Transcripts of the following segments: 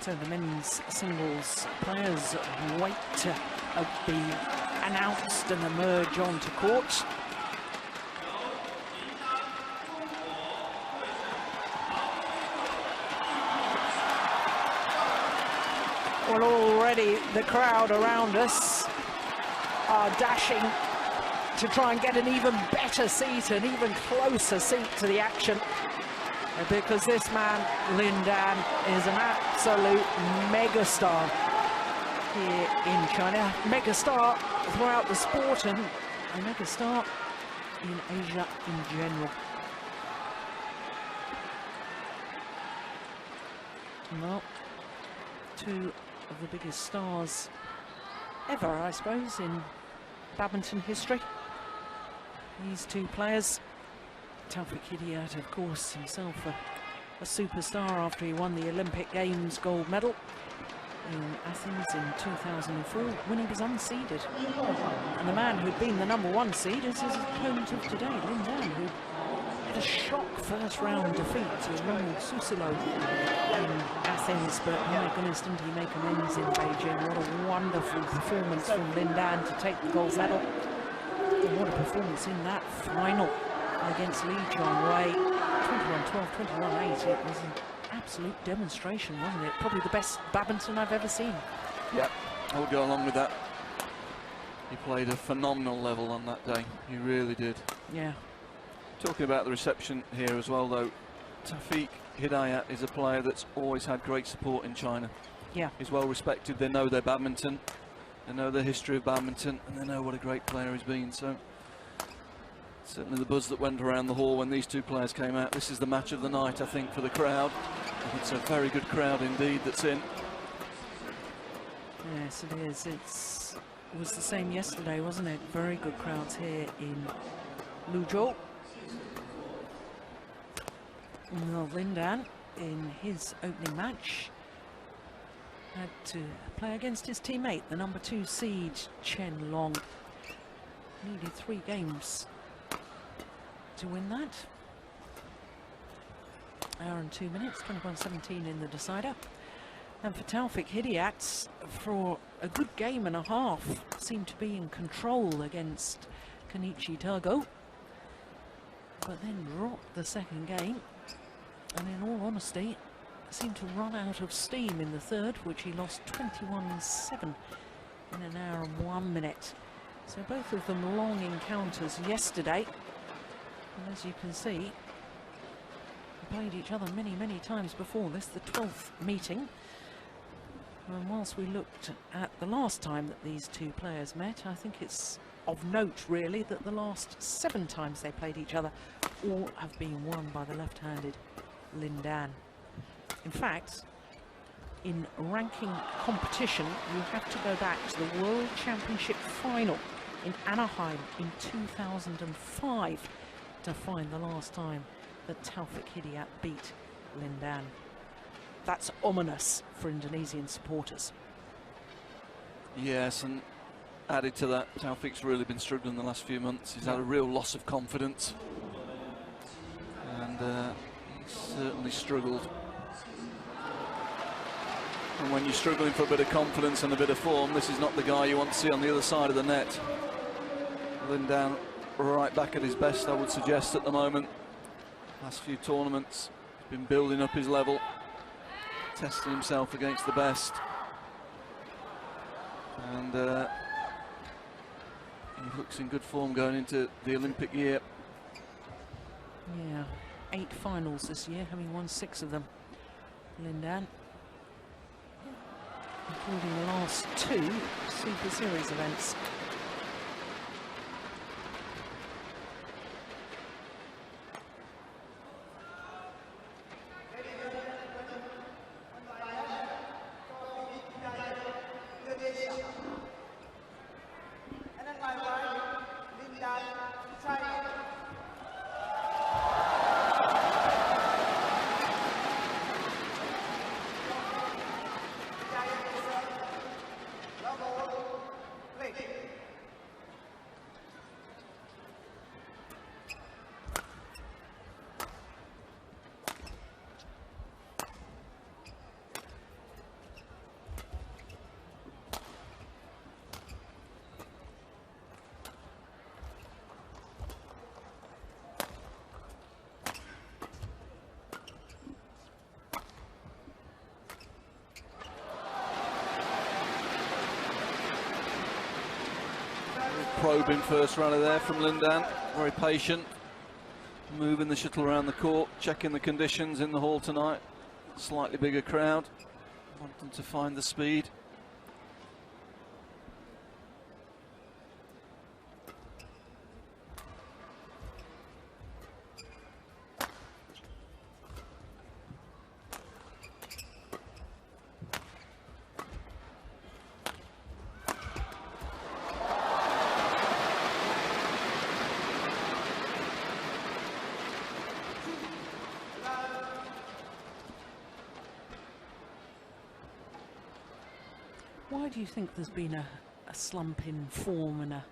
So the men's singles players wait to be announced and emerge onto court. Well, already the crowd around us are dashing to try and get an even better seat, an even closer seat to the action, because this man, Lin Dan, is an absolute megastar here in China, megastar throughout the sport, and a megastar in Asia in general. Well, two of the biggest stars ever, I suppose, in badminton history. These two players. Taufik Hidayat, of course, himself a superstar after he won the Olympic Games gold medal in Athens in 2004 when he was unseeded. And the man who'd been the #1 seed is his opponent of today, Lin Dan, who had a shock first round defeat to Ronald Susilo in Athens, but my goodness, didn't he make amends in Beijing. What a wonderful performance from Lin Dan to take the gold medal. And what a performance in that final against Li Yong-dae, 21-12, 21-8. It was an absolute demonstration, wasn't it? Probably the best badminton I've ever seen. Yeah, I'll go along with that. He played a phenomenal level on that day. He really did. Yeah. Talking about the reception here as well, though, Taufik Hidayat is a player that's always had great support in China. Yeah. He's well respected. They know their badminton, they know the history of badminton, and they know what a great player he's been. So certainly the buzz that went around the hall when these two players came out. This is the match of the night, I think, for the crowd. It's a very good crowd indeed that's in. Yes, it is. It was the same yesterday, wasn't it? Very good crowds here in Luzhou. Well, Lin Dan, in his opening match, had to play against his teammate, the #2 seed, Chen Long. Needed 3 games to win that. Hour and 2 minutes, 21-17 in the decider. And for Taufik Hidayat, for a good game and a half, seemed to be in control against Kenichi Togo, but then dropped the second game, and in all honesty seemed to run out of steam in the third, which he lost 21-7 in an hour and 1 minute. So both of them long encounters yesterday, and as you can see, they played each other many, many times before this, the 12th meeting. And whilst we looked at the last time that these two players met, I think it's of note really that the last 7 times they played each other all have been won by the left-handed Lin Dan. In fact, in ranking competition, you have to go back to the World Championship final in Anaheim in 2005 to find the last time that Taufik Hidayat beat Lin Dan. That's ominous for Indonesian supporters. Yes, and added to that, Taufik's really been struggling the last few months. He's had a real loss of confidence, and he's certainly struggled. And when you're struggling for a bit of confidence and a bit of form, this is not the guy you want to see on the other side of the net. Lin Dan right back at his best, I would suggest, at the moment. Last few tournaments, he's been building up his level, testing himself against the best. And he looks in good form going into the Olympic year. Yeah, 8 finals this year, having won 6 of them, Lin Dan, including the last 2 Superseries events. Lin Dan of China. Hidayat of Indonesia. probing first rally there from Lin Dan. Very patient, moving the shuttle around the court, checking the conditions in the hall tonight. Slightly bigger crowd, want them to find the speed. Why do you think there's been a slump in form and a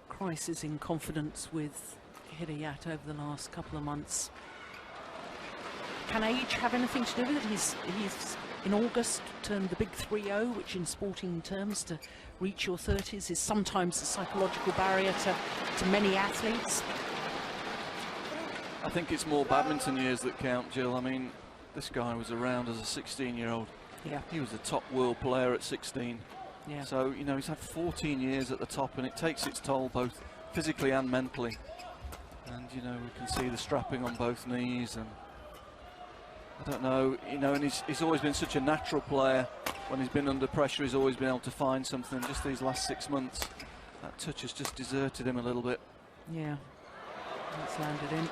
crisis in confidence with Hidayat over the last couple of months? Can age have anything to do with it? He's in August turned the big 3-0, which in sporting terms to reach your 30s is sometimes a psychological barrier to many athletes. I think it's more badminton years that count, Jill. I mean, this guy was around as a 16-year-old. Yeah. He was a top world player at 16. Yeah. So, you know, he's had 14 years at the top, and it takes its toll both physically and mentally. And, you know, we can see the strapping on both knees, and I don't know, you know, and he's always been such a natural player. When he's been under pressure, he's always been able to find something. Just these last 6 months, that touch has just deserted him a little bit. Yeah, that's landed in.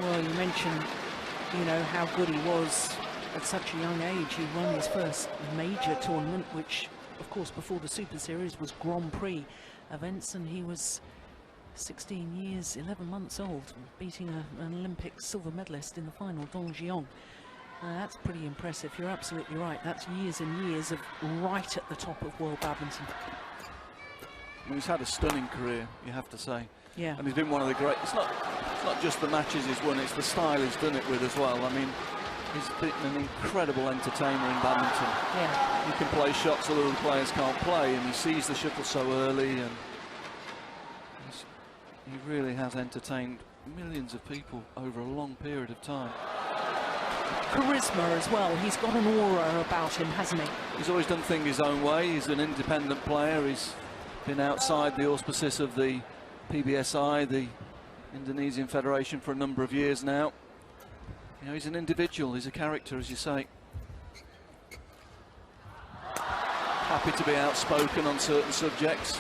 Well, you mentioned, you know, how good he was at such a young age. He won his first major tournament, which, of course, before the Superseries was Grand Prix events, and he was 16 years, 11 months old, beating an Olympic silver medalist in the final, Dong Jiong. That's pretty impressive. You're absolutely right. That's years and years of right at the top of world badminton. I mean, he's had a stunning career, you have to say. Yeah. And he's been one of the great. It's not just the matches he's won, it's the style he's done it with as well. I mean, he's been an incredible entertainer in badminton. Yeah. He can play shots that other players can't play, and he sees the shuttle so early, and he really has entertained millions of people over a long period of time. Charisma as well. He's got an aura about him, hasn't he? He's always done things his own way. He's an independent player. He's been outside the auspices of the PBSI, the Indonesian Federation, for a number of years now. You know, he's an individual. He's a character, as you say. Happy to be outspoken on certain subjects.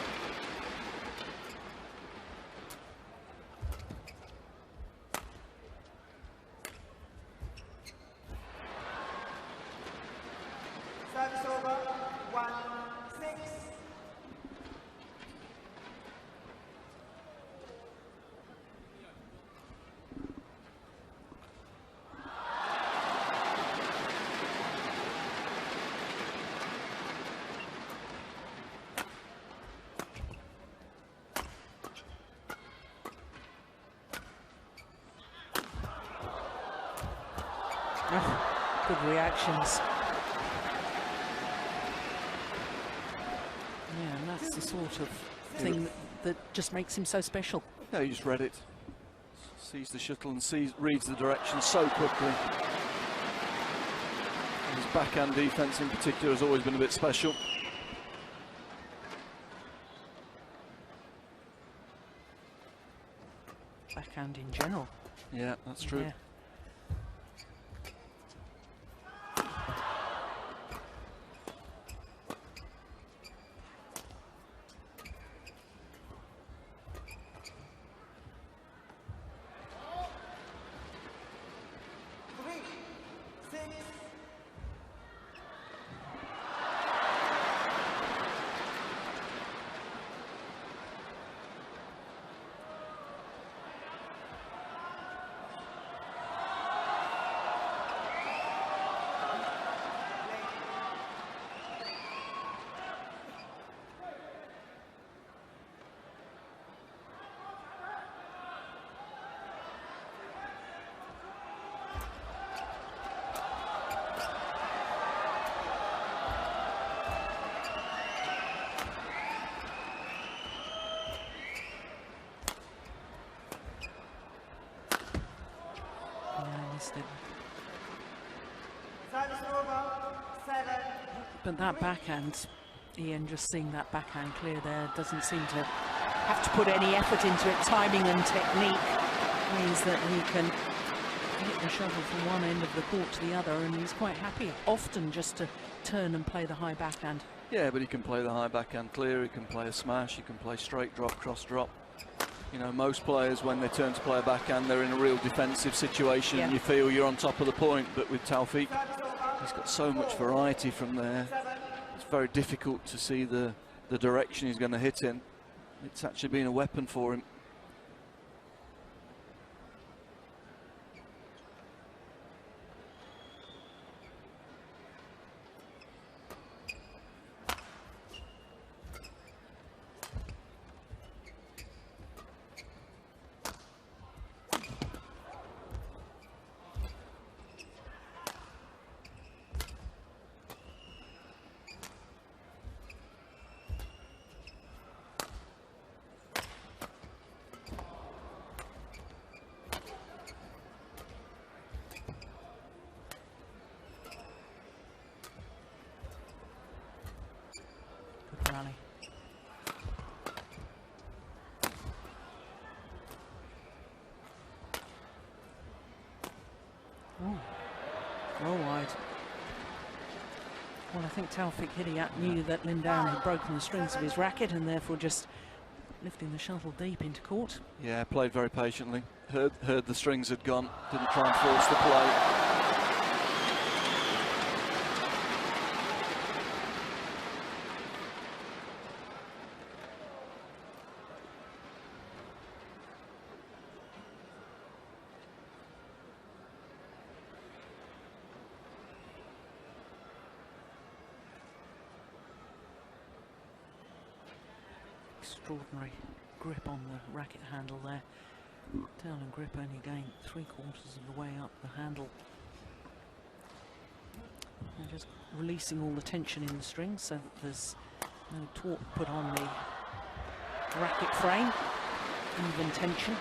Service over, 1-6. Good reactions. Yeah, and that's the sort of thing that just makes him so special. Yeah, he just read it. Sees the shuttle and reads the direction so quickly. And his backhand defence in particular has always been a bit special. Backhand in general. Yeah, that's true. Yeah. Service over, 7. But that backhand, Ian, just seeing that backhand clear there doesn't seem to have to put any effort into it. Timing and technique means that he can hit the shuttle from one end of the court to the other, and he's quite happy often just to turn and play the high backhand. Yeah, but he can play the high backhand clear, he can play a smash, he can play straight drop, cross drop. You know, most players, when they turn to play a backhand, they're in a real defensive situation, and you feel you're on top of the point. But with Taufik, he's got so much variety from there. It's very difficult to see the direction he's going to hit in. It's actually been a weapon for him. Rally. Oh, well wide. Well, I think Taufik Hidayat knew that Lin Dan had broken the strings of his racket, and therefore just lifting the shuttle deep into court. Yeah, played very patiently. Heard the strings had gone. Didn't try and force the play. Extraordinary grip on the racket handle there. Tail and grip only going 3/4 of the way up the handle. And just releasing all the tension in the strings so that there's no torque put on the racket frame. Even tension.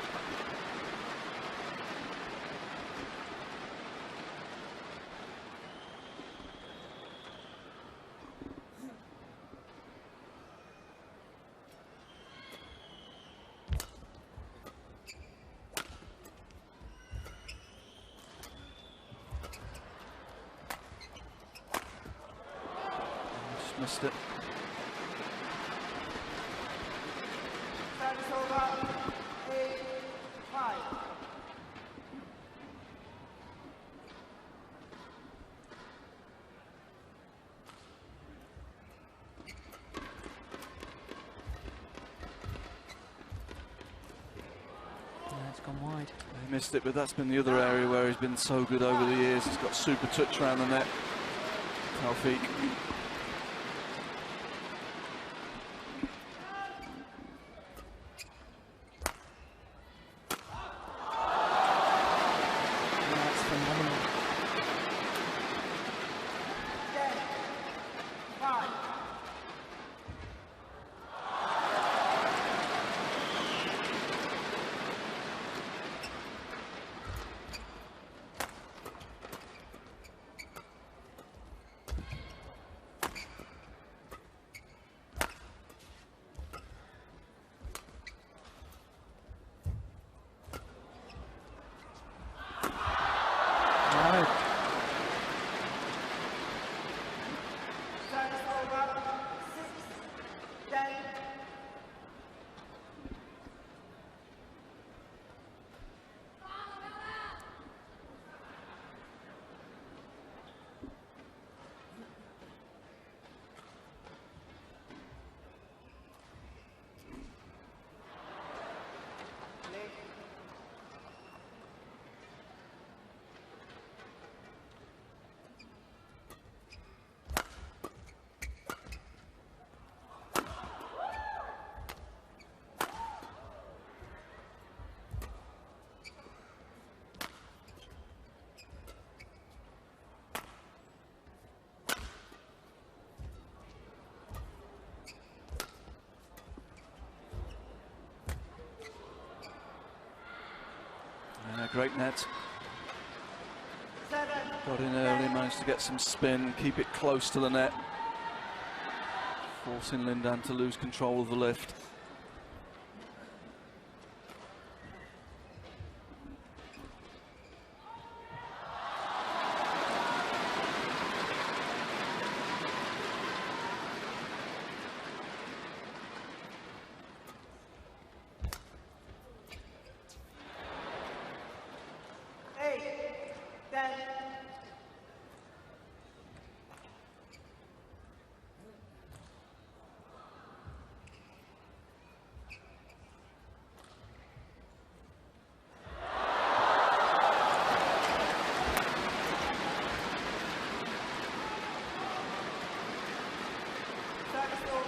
Missed it. Service over, 8-5. It's gone wide. He missed it, but that's been the other area where he's been so good over the years. He's got super touch around the net. Taufik. Great net. Got in early, managed to get some spin, keep it close to the net, forcing Lin Dan to lose control of the lift.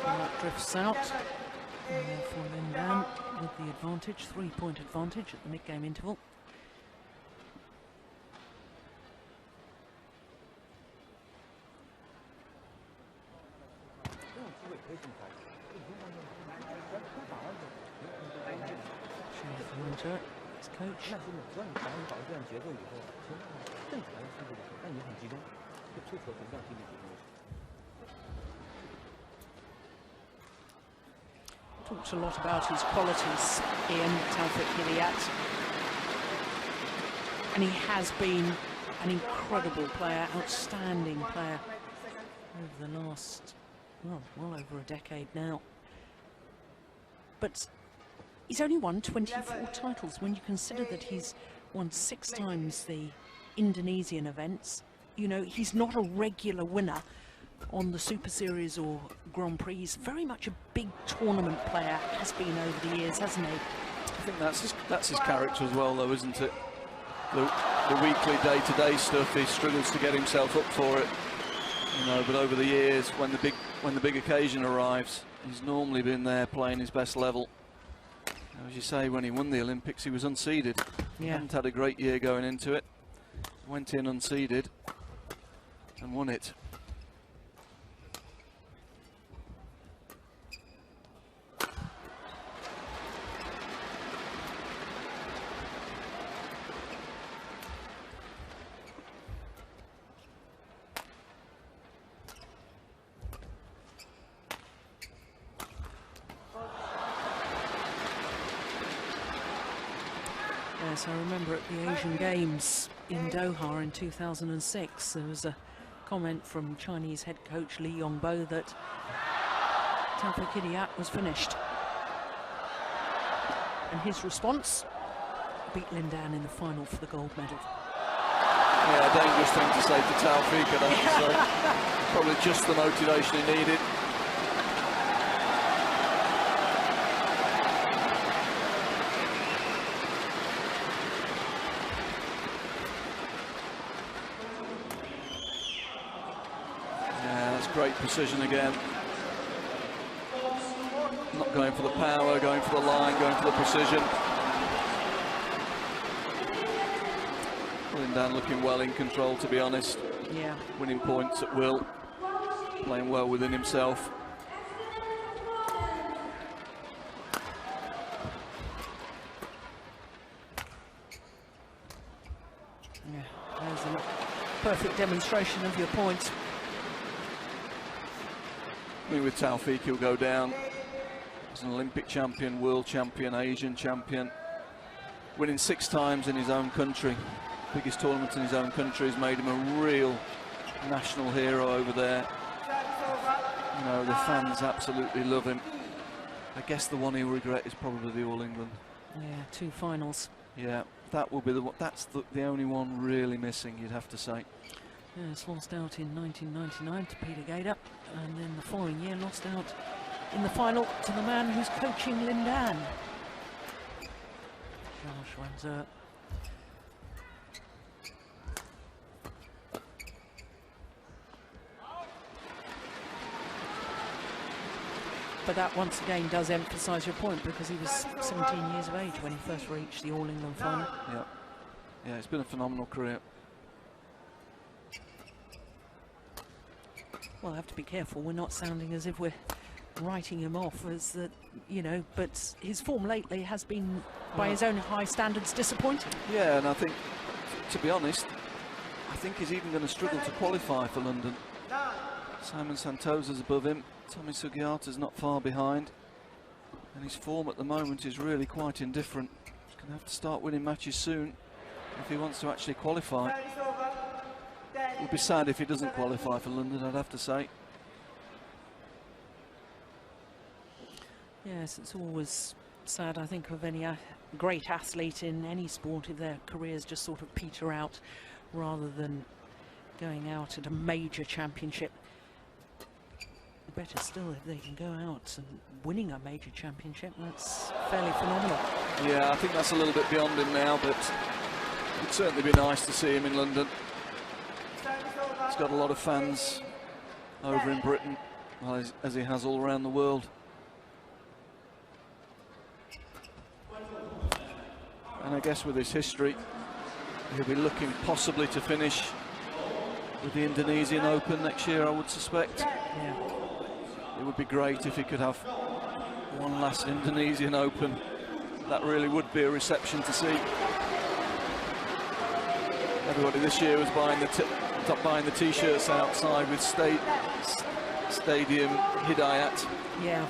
And that drifts out. And therefore Lin Dan with the advantage, 3-point advantage at the mid-game interval. His coach. Talked a lot about his qualities, Ian, Taufik Hidayat. And he has been an incredible player, outstanding player over the last, well over a decade now. But he's only won 24 titles when you consider that he's won 6 times the Indonesian events. You know, he's not a regular winner on the Superseries or Grand Prix. He's very much a big tournament player, has been over the years, hasn't he? I think that's his character as well, though, isn't it? The weekly, day-to-day stuff, he struggles to get himself up for it. You know, but over the years, when the big occasion arrives, he's normally been there playing his best level. As you say, when he won the Olympics, he was unseeded. He hadn't had a great year going into it. Went in unseeded and won it. Yes, I remember at the Asian Games in Doha in 2006, there was a comment from Chinese head coach Yong-dae that Taufik Hidayat was finished. And his response, beat Lin Dan in the final for the gold medal. Yeah, dangerous thing to say to Taufik, I have to say. Probably just the motivation he needed. Great precision again. Not going for the power, going for the line, going for the precision. Lin Dan looking well in control, to be honest. Yeah. Winning points at will. Playing well within himself. Yeah, there's a perfect demonstration of your point. I mean, with Taufik, he'll go down as an Olympic champion, world champion, Asian champion, winning 6 times in his own country. Biggest tournament in his own country has made him a real national hero over there. You know, the fans absolutely love him. I guess the one he'll regret is probably the All England. Yeah, 2 finals. Yeah, that will be the one. That's the only one really missing, you'd have to say. Yes, lost out in 1999 to Peter Gader, and then the following year lost out in the final to the man who's coaching Lin Dan. But that once again does emphasise your point, because he was 17 years of age when he first reached the All England final. Yeah, yeah, it's been a phenomenal career. Well, I have to be careful. We're not sounding as if we're writing him off as that, you know, but his form lately has been, by his own high standards, disappointing. Yeah, and I think, to be honest, I think he's even going to struggle to qualify for London. Simon Santosa's above him. Tommy Sugiyata's not far behind. And his form at the moment is really quite indifferent. He's going to have to start winning matches soon if he wants to actually qualify. It would be sad if he doesn't qualify for London, I'd have to say. Yes, it's always sad, I think, of any great athlete in any sport if their careers just sort of peter out rather than going out at a major championship. Better still if they can go out and winning a major championship. That's fairly phenomenal. Yeah, I think that's a little bit beyond him now, but it'd certainly be nice to see him in London. He's got a lot of fans over in Britain. well, as he has all around the world. And I guess with his history, he'll be looking possibly to finish with the Indonesian Open next year, I would suspect. Yeah. It would be great if he could have one last Indonesian Open. That really would be a reception to see. Everybody this year was buying the t-shirts outside with Stadium Hidayat. Yeah.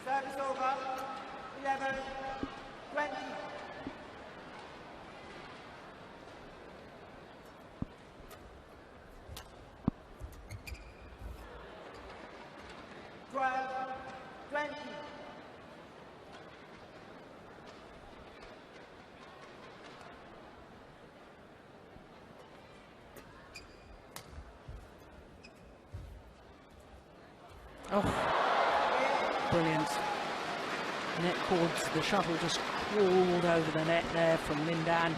Service over. 11, 20. Oh, brilliant. Net cords, the shuttle just crawled over the net there from Lin Dan.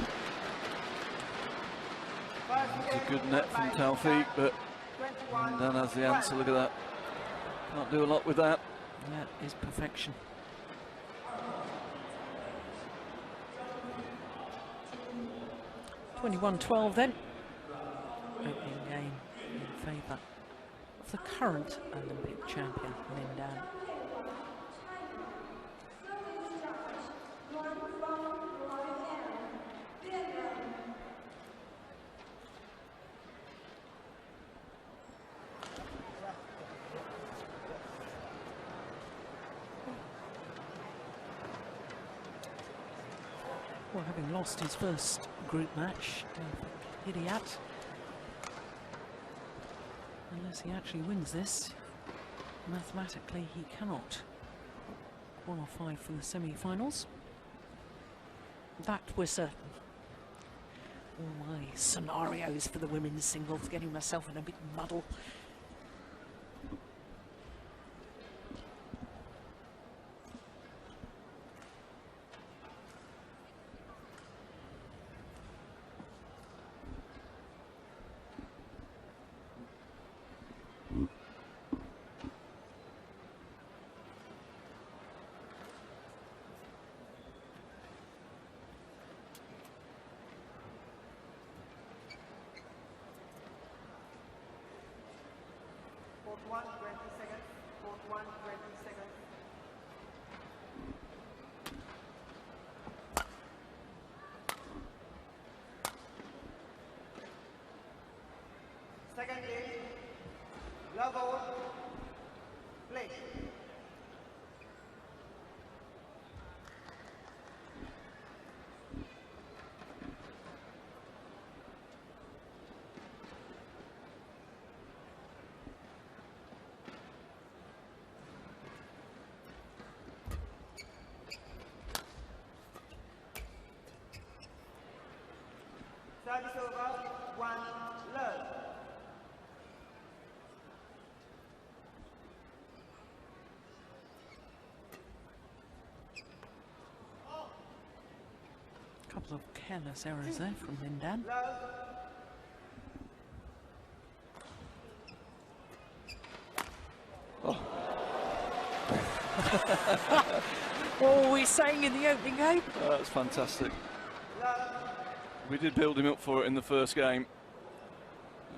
It's a good net from Taufik, but Lin Dan has the answer. Look at that. Can't do a lot with that. That is perfection. (21-12) then. Opening game in favour of the current Olympic champion, Lin Dan. Well, having lost his first group match, Taufik Hidayat, unless he actually wins this, mathematically he cannot qualify for the semi-finals. That was all my scenarios for the women's singles, getting myself in a big muddle. Court 1, 20 seconds. Court 1, 20 seconds. Second game. Love out. Play. Service over. 1, love. Couple of careless errors there from Lin Dan. What were we saying in the opening game? That's fantastic. We did build him up for it in the first game.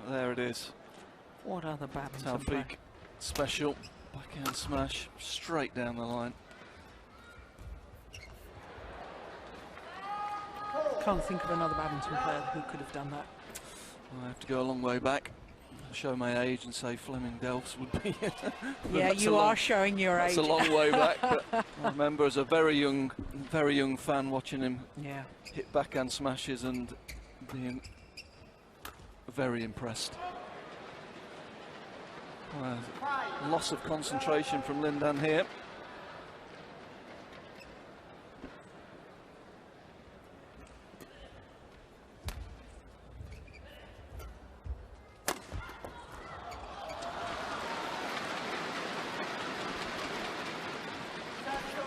There it is. What other badminton player? Taufik, special backhand smash, straight down the line. Can't think of another badminton player who could have done that. I have to go a long way back, show my age and say Fleming Delphs would be. Yeah, you are showing your age. That's a long way back, but I remember as a very young fan watching him hit backhand smashes and being very impressed. Loss of concentration from Lin Dan here.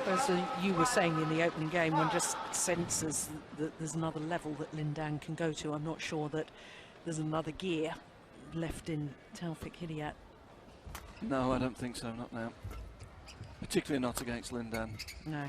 As you were saying in the opening game, one just senses that there's another level that Lin Dan can go to. I'm not sure that there's another gear left in Taufik Hidayat. No, I don't think so, not now. Particularly not against Lin Dan. No.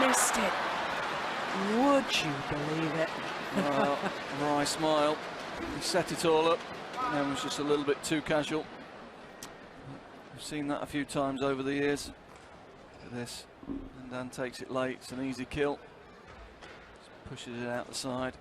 Missed it. Would you believe it? Wry smile. He set it all up and was just a little bit too casual. We've seen that a few times over the years. Look at this. And Dan takes it late. It's an easy kill. Just pushes it out the side.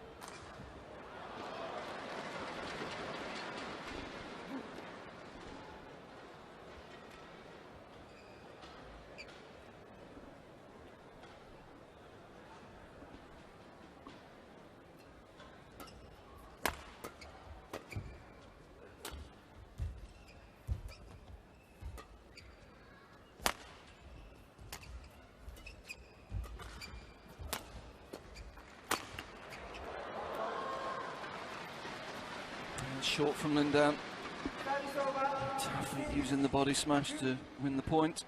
Short from Lin Dan. Taufik using the body smash to win the point.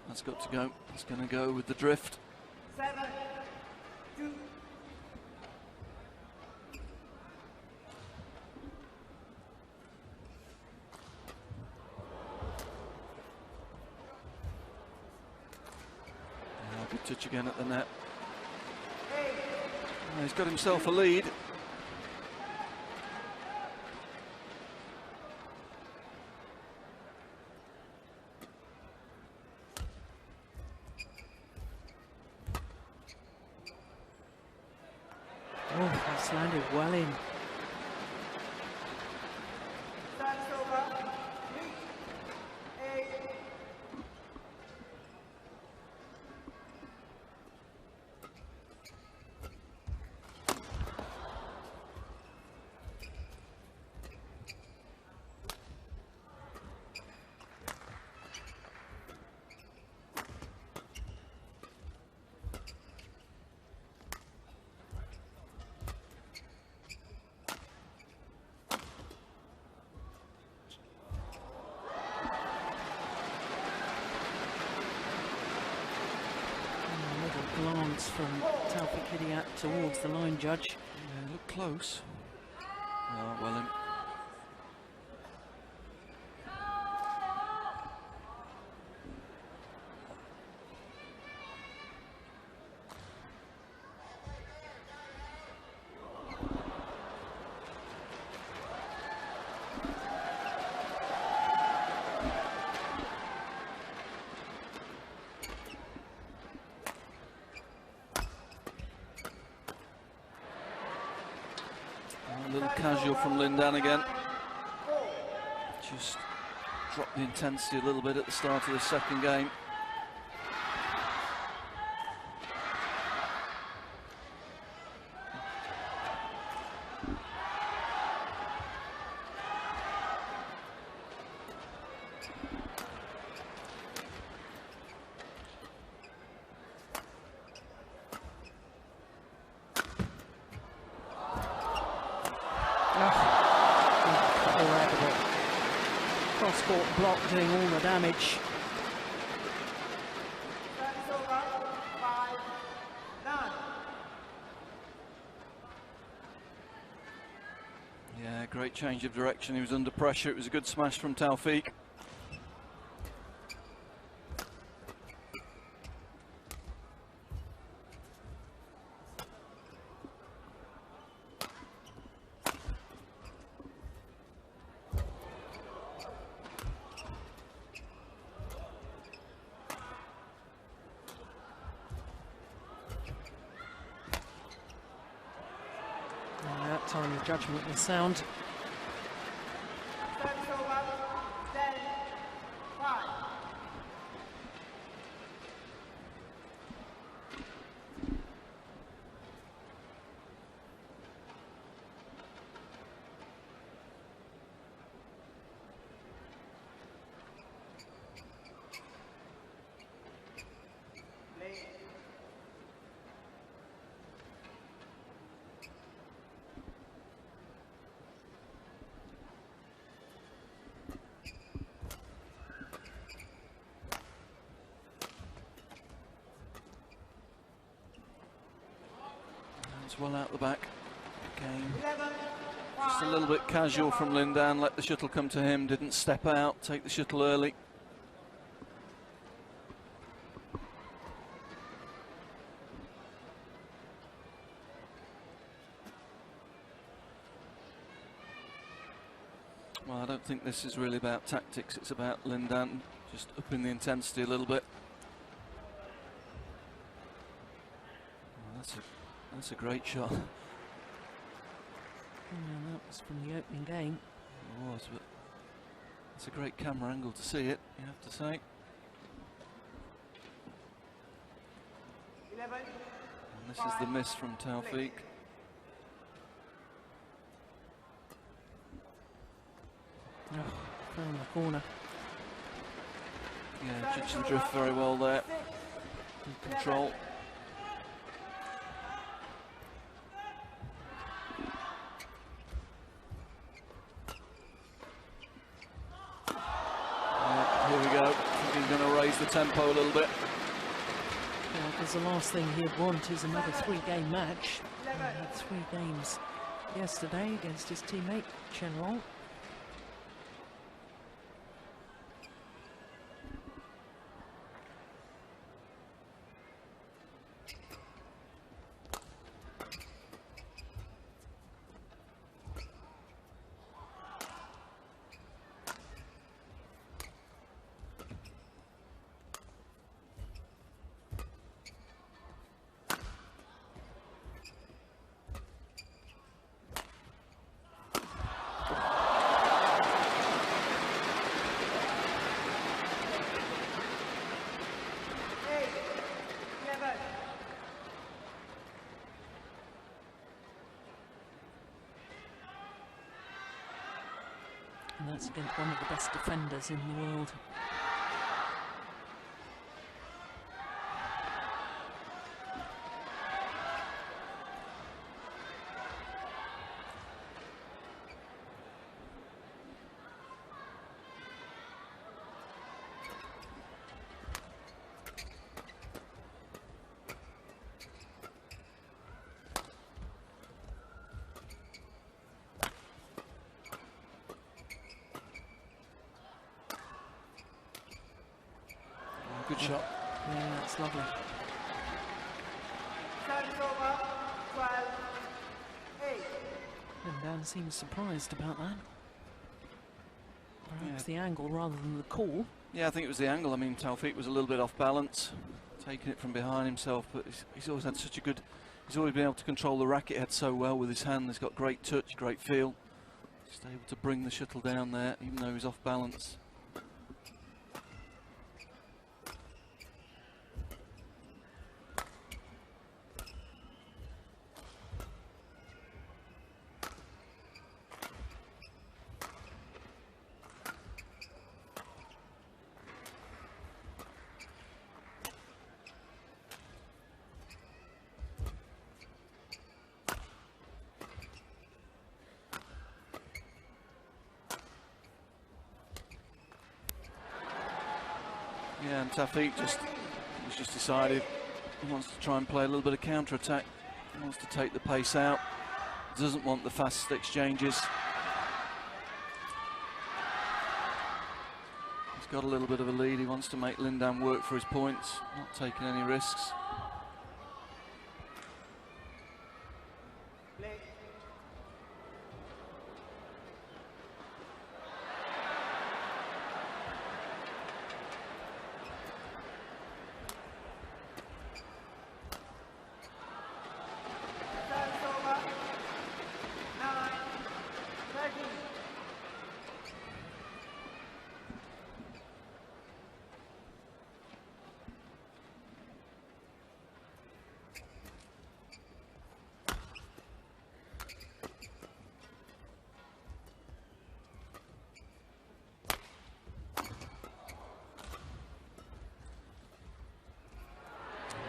That's got to go. It's going to go with the drift. 7, 2. Good touch again at the net. He's got himself a lead. Oh, that's landed well in. Glance from Taufik Hidayat towards the line judge. Yeah, look close. Oh, well in. A little casual from Lin Dan again. Just dropped the intensity a little bit at the start of the second game. Cross-court block doing all the damage. Yeah, great change of direction. He was under pressure. It was a good smash from Taufik. That time the judgment was sound. Service over. 10, 5. It's well out the back. Again, 11, just a little bit casual from Lin Dan. Let the shuttle come to him. Didn't step out. Take the shuttle early. Well, I don't think this is really about tactics. It's about Lin Dan just upping the intensity a little bit. Well, that's a great shot. It Yeah, that was from the opening game. was, but it's a great camera angle to see it, you have to say. 11, And this is the miss from Taufik. Oh, found the corner. Yeah, judged the drift very well there. Good control. Yeah, here we go. I think he's going to raise the tempo a little bit. Yeah, because the last thing he'd want is another 3-game match. He had 3 games yesterday against his teammate Chen Long. And that's against one of the best defenders in the world. Good shot. Yeah, that's lovely. Service over. 12, 8. And Dan seems surprised about that. Perhaps Yeah. the angle rather than the call. Yeah, I think it was the angle. I mean, Taufik was a little bit off balance, taking it from behind himself, but he's always had such a good, he's always been able to control the racket head so well with his hand. He's got great touch, great feel. Just able to bring the shuttle down there, even though he's off balance. Yeah, and Taufik has just decided he wants to try and play a little bit of counter-attack. He wants to take the pace out. Doesn't want the fast exchanges. He's got a little bit of a lead. He wants to make Lin Dan work for his points, not taking any risks.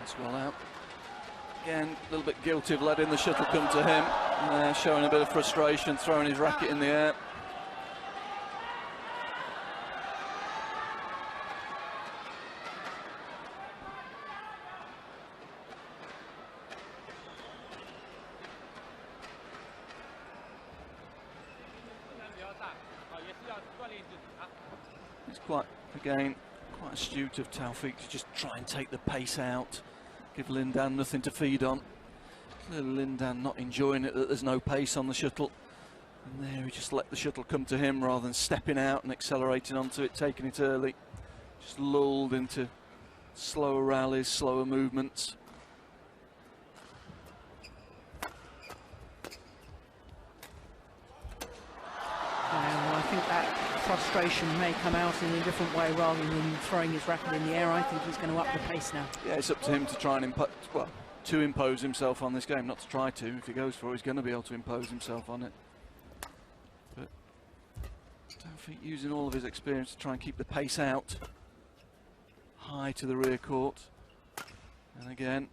That's well out. Again, a little bit guilty of letting the shuttle come to him. Showing a bit of frustration, throwing his racket in the air. It's quite astute of Taufik to just try and take the pace out, give Lin Dan nothing to feed on. Little Lin Dan not enjoying it that there's no pace on the shuttle. And there he just let the shuttle come to him rather than stepping out and accelerating onto it, taking it early. Just lulled into slower rallies, slower movements. I think that frustration may come out in a different way rather than throwing his racket in the air. I think he's going to up the pace now. Yeah, it's up to him to try and impose himself on this game, not to try to. If he goes for it, he's going to be able to impose himself on it. But Taufik using all of his experience to try and keep the pace out. High to the rear court. And again,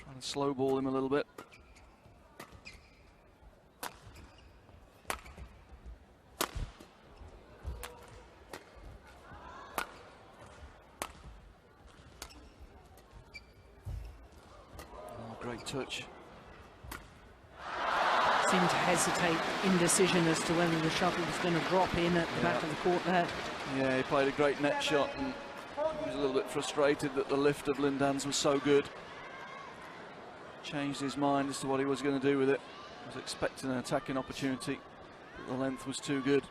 trying to slow ball him a little bit. Great touch. Seemed to hesitate, indecision as to whether the shuttle was going to drop in at the back of the court there. Yeah, he played a great net shot and he was a little bit frustrated that the lift of Lin Dan's was so good. Changed his mind as to what he was going to do with it. He was expecting an attacking opportunity, but the length was too good.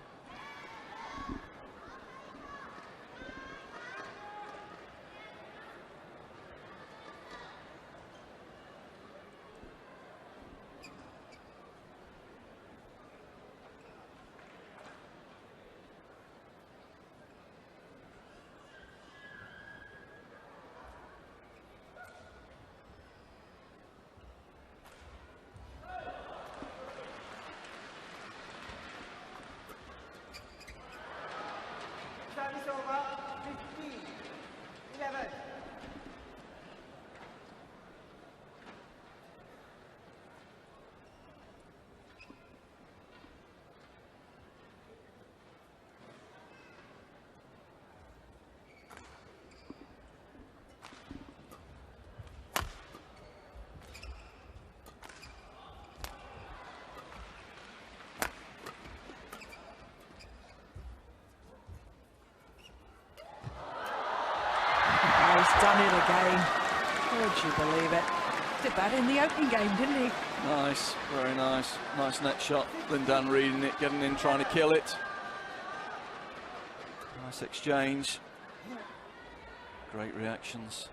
Service over, 15, 11. He's done it again. Would you believe it? Did that in the opening game, didn't he? Nice, very nice. Nice net shot. Lin Dan reading it, getting in, trying to kill it. Nice exchange. Great reactions.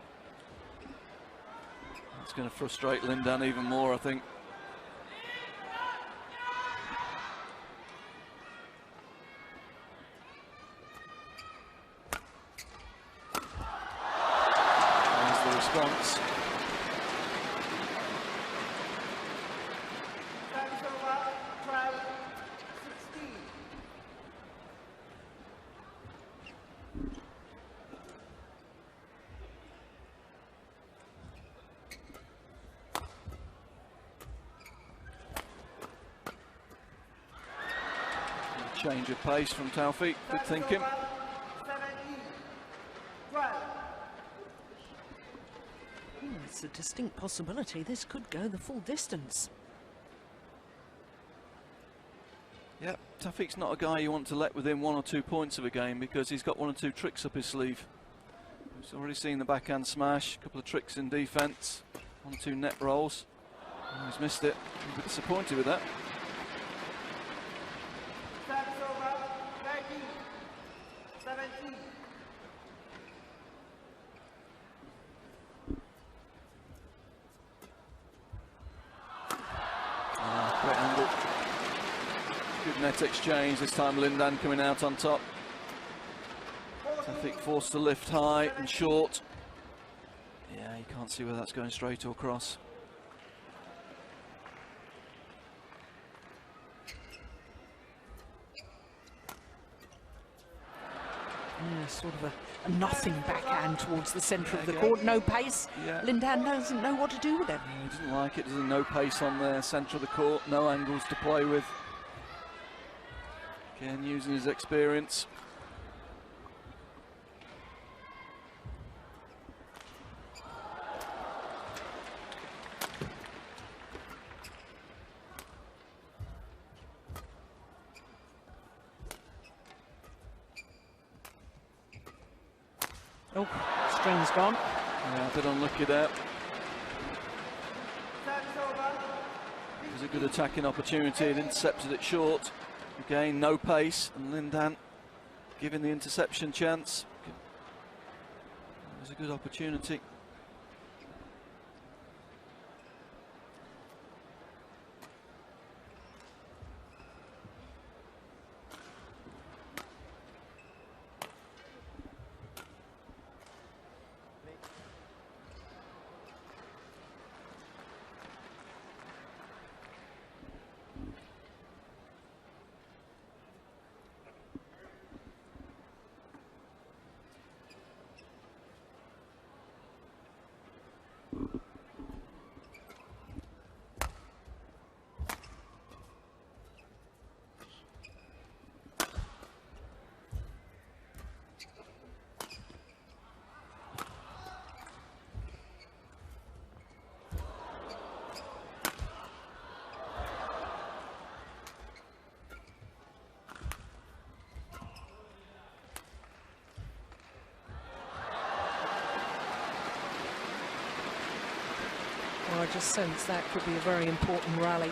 That's going to frustrate Lin Dan even more, I think. Response. Service over, 12, 16. Change of pace from Taufik, good thinking. 17, 12. It's a distinct possibility this could go the full distance. Yep, Taufik's not a guy you want to let within 1 or 2 points of a game because he's got 1 or 2 tricks up his sleeve. He's already seen the backhand smash, a couple of tricks in defence, 1 or 2 net rolls. Oh, he's missed it. I'm a bit disappointed with that. Service over, 13, 17. Great angle. Good net exchange, this time Lin Dan coming out on top. Taufik forced to lift high and short. Yeah, you can't see whether that's going straight or cross. Yeah, sort of a nothing backhand towards the centre of the Again. court. No pace. Yeah. Lin Dan doesn't know what to do with it. He doesn't like it, doesn't. No pace on the centre of the court, no angles to play with. Again, using his experience. Oh, string's gone. Yeah, a bit unlucky there. Service over. It was a good attacking opportunity, it intercepted it short. Again, no pace, and Lin Dan giving the interception chance. It was a good opportunity. Well, I just sense that could be a very important rally.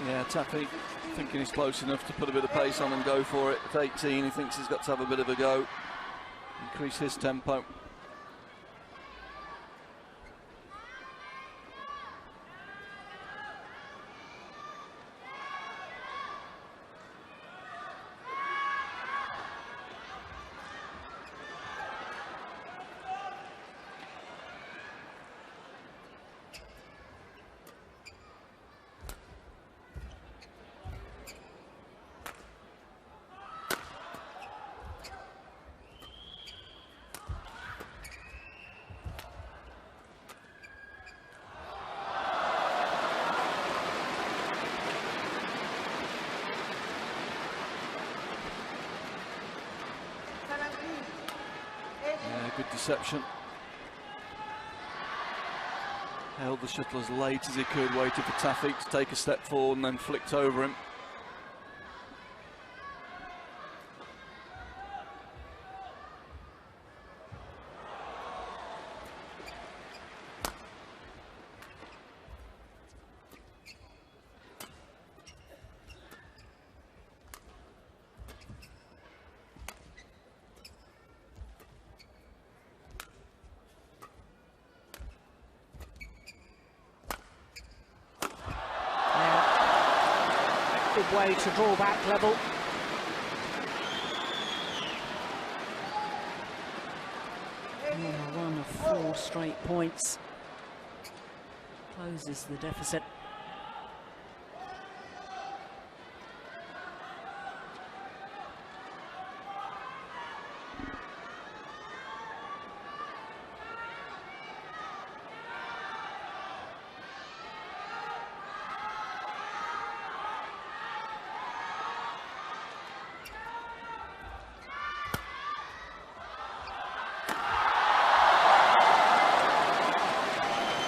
Yeah, Taufik thinking he's close enough to put a bit of pace on and go for it. At 18, he thinks he's got to have a bit of a go, increase his tempo. Yeah, good deception. Held the shuttle as late as he could, waited for Taufik to take a step forward and then flicked over him. Good way to draw back level. And a run of 4 straight points closes the deficit.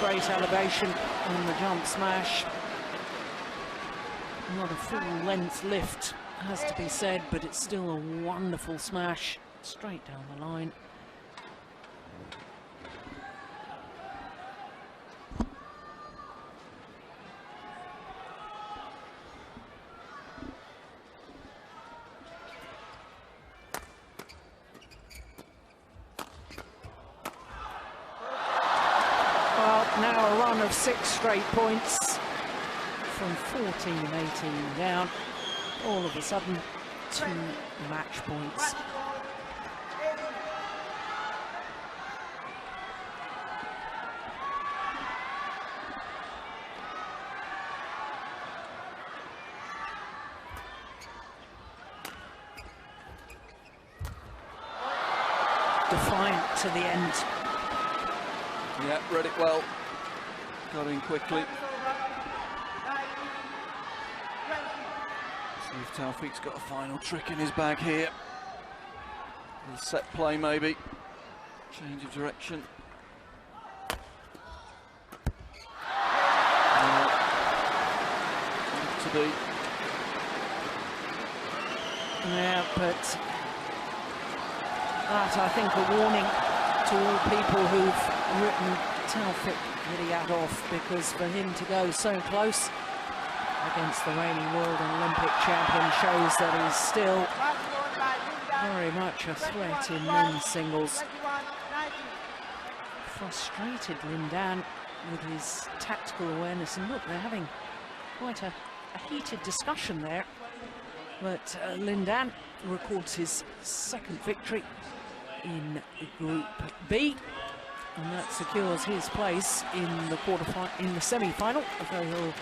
Great elevation on the jump smash. Not a full length lift, has to be said, but it's still a wonderful smash straight down the line. Now a run of 6 straight points from 14-18 down. All of a sudden, 2 match points. defiant to the end. Yeah, read it well. Got in quickly. See if Taufik's got a final trick in his bag here. A little set play maybe. Change of direction. To be. Yeah, but that, I think, a warning to all people who've written Taufik Hidayat off, because for him to go so close against the reigning world and Olympic champion shows that he's still very much a threat in men's singles. Frustrated Lin Dan with his tactical awareness, and look, they're having quite a heated discussion there. But Lin Dan records his second victory in Group B, and that secures his place in the semi-final, although he'll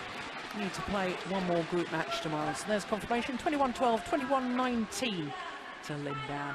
need to play one more group match tomorrow. So there's confirmation, 21-12, 21-19 to Lin Dan.